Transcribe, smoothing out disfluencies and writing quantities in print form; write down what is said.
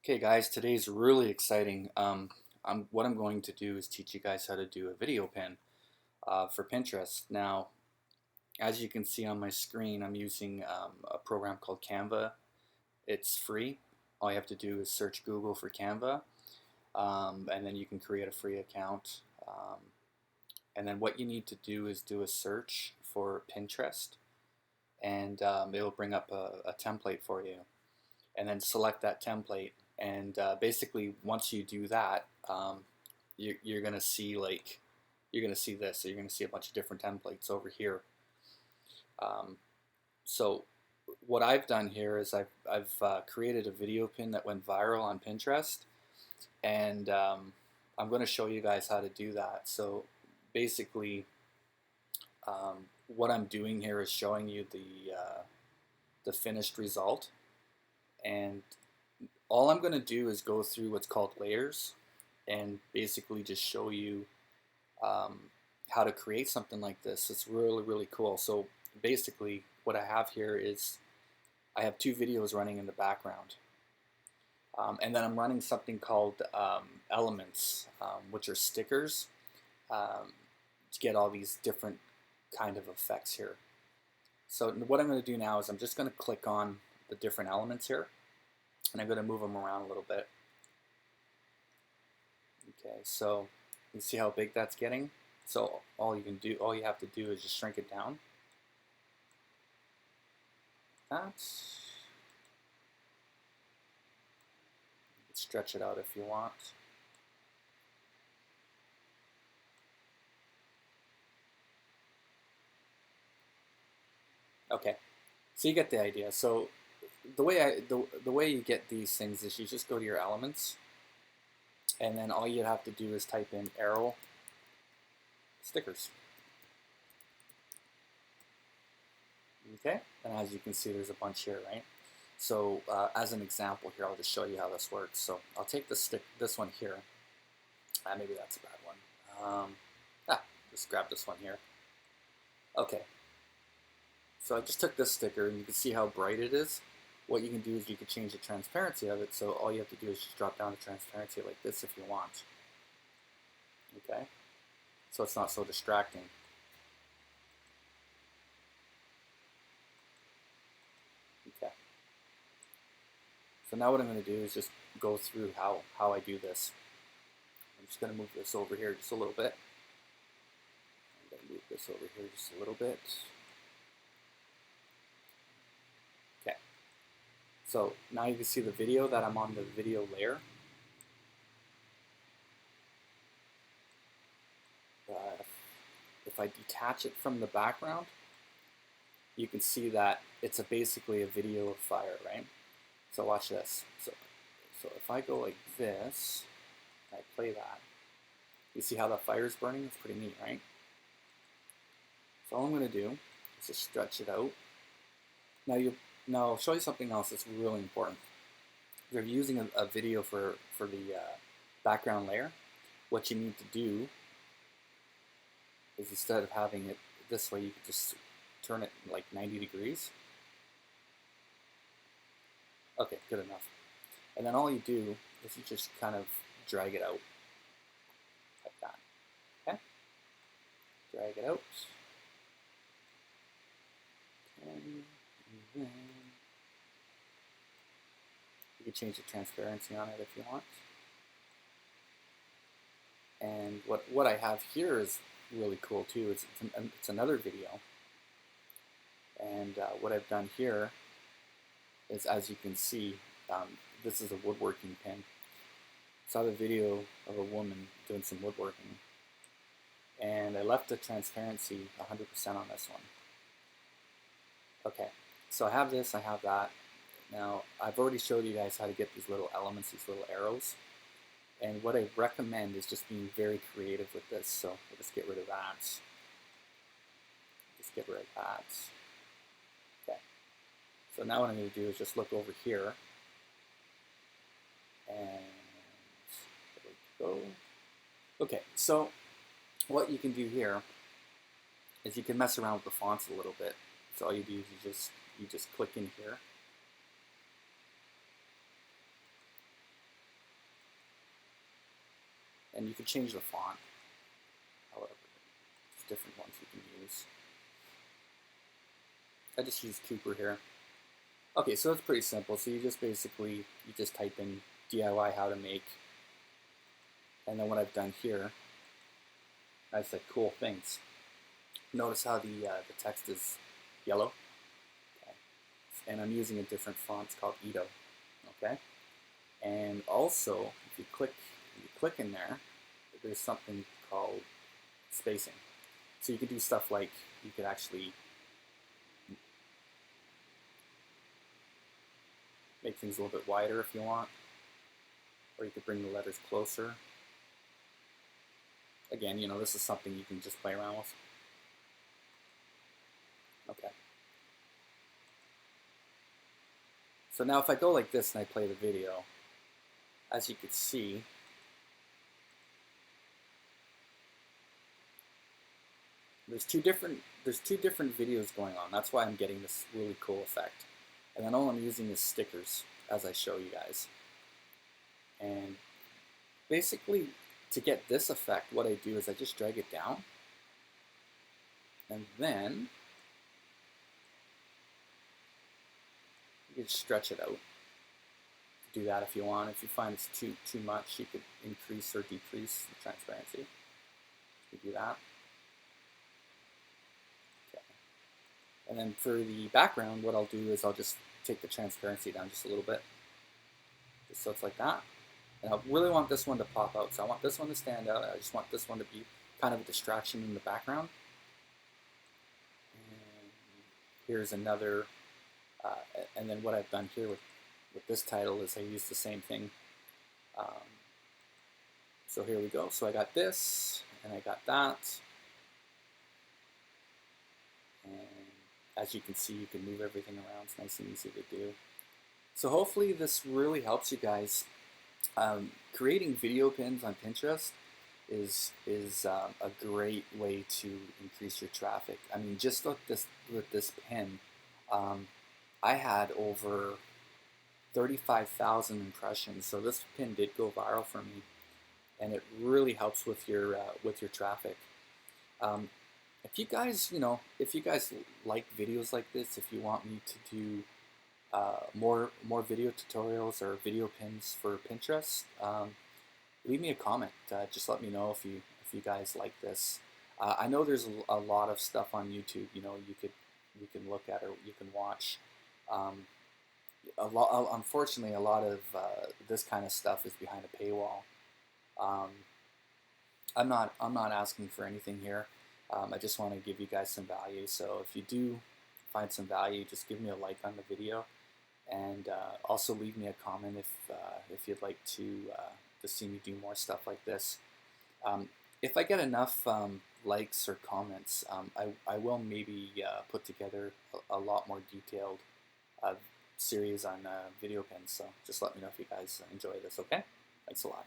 Okay, guys, today's really exciting. What I'm going to do is teach you guys how to do a video pin for Pinterest. Now, as you can see on my screen, I'm using a program called Canva. It's free. All you have to do is search Google for Canva, and then you can create a free account. And then what you need to do is do a search for Pinterest, and it will bring up a template for you. And then select that template. And basically, once you do that, you're gonna see this. So you're gonna see a bunch of different templates over here. Um, so what I've done here is I've created a video pin that went viral on Pinterest, and I'm going to show you guys how to do that. So basically, what I'm doing here is showing you the finished result, and all I'm going to do is go through what's called layers and basically just show you um, how to create something like this. It's really, really cool. So basically what I have here is I have two videos running in the background. And then I'm running something called elements, which are stickers, to get all these different kind of effects here. So what I'm going to do now is I'm just going to click on the different elements here, and I'm going to move them around a little bit. Okay, so you see how big that's getting? So all you have to do is just shrink it down. Stretch it out if you want. Okay, so you get the idea. So the way you get these things is you just go to your elements, and then all you have to do is type in arrow stickers. Okay, and as you can see, there's a bunch here, right? So as an example here, I'll just show you how this works. So I'll take this one here. Maybe that's a bad one. Just grab this one here. Okay, so I just took this sticker, and you can see how bright it is. What you can do is you can change the transparency of it, so all you have to do is just drop down the transparency like this if you want. Okay, so it's not so distracting. Okay, so now what I'm going to do is just go through how I do this. I'm just going to move this over here just a little bit. I'm going to move this over here just a little bit. Okay, so now you can see the video that I'm on the video layer. If I detach it from the background, you can see that it's basically a video of fire, right? So watch this. So if I go like this, and I play that, you see how the fire is burning? It's pretty neat, right? So all I'm going to do is just stretch it out. Now I'll show you something else that's really important. If you're using a video for the background layer, what you need to do is instead of having it this way, you can just turn it like 90 degrees. Okay, good enough. And then all you do is you just kind of drag it out like that. Okay? Drag it out. And then you can change the transparency on it if you want. And what I have here is really cool too. It's another video. And what I've done here is, as you can see, this is a woodworking pin. So I have a video of a woman doing some woodworking, and I left the transparency 100% on this one. Okay, so I have this, I have that. Now, I've already showed you guys how to get these little elements, these little arrows. And what I recommend is just being very creative with this. So we'll just get rid of that. Just get rid of that. Okay. So now what I'm going to do is just look over here. And there we go. Okay, so what you can do here is you can mess around with the fonts a little bit. So all you do is you just click in here. and you can change the font. However, there's different ones you can use. I just use Cooper here. Okay, so it's pretty simple. So you just basically, you just type in DIY how to make, and then what I've done here, I said cool things. Notice how the text is yellow, okay. And I'm using a different font. It's called Edo, okay. And also, if you click in there, there's something called spacing. So you could do stuff like you could actually make things a little bit wider if you want, or you could bring the letters closer. Again, you know, this is something you can just play around with. Okay. So now if I go like this and I play the video, as you can see, there's two different videos going on. That's why I'm getting this really cool effect. And then all I'm using is stickers as I show you guys. And basically, to get this effect, what I do is I just drag it down, and then you can stretch it out. Do that if you want. If you find it's too much, you could increase or decrease the transparency. You do that. Okay. And then for the background, what I'll do is I'll just take the transparency down just a little bit, just so it's like that. And I really want this one to pop out, so I want this one to stand out. I just want this one to be kind of a distraction in the background. And here's another, and then what I've done here with this title is I use the same thing. So here we go. So I got this, and I got that. And as you can see, you can move everything around. It's nice and easy to do. So hopefully this really helps you guys. Creating video pins on Pinterest is a great way to increase your traffic. I mean, just look with this pin, I had over 35,000 impressions. So this pin did go viral for me, and it really helps with your traffic. If you guys, if you guys like videos like this, if you want me to do more video tutorials or video pins for Pinterest, leave me a comment. Just let me know if you guys like this. I know there's a lot of stuff on YouTube. You can look at or you can watch. Unfortunately, a lot of this kind of stuff is behind a paywall. I'm not asking for anything here. I just want to give you guys some value. So if you do find some value, just give me a like on the video, and also leave me a comment if you'd like to see me do more stuff like this. If I get enough likes or comments, I will maybe put together a lot more detailed series on video pins. So just let me know if you guys enjoy this. Okay, thanks a lot.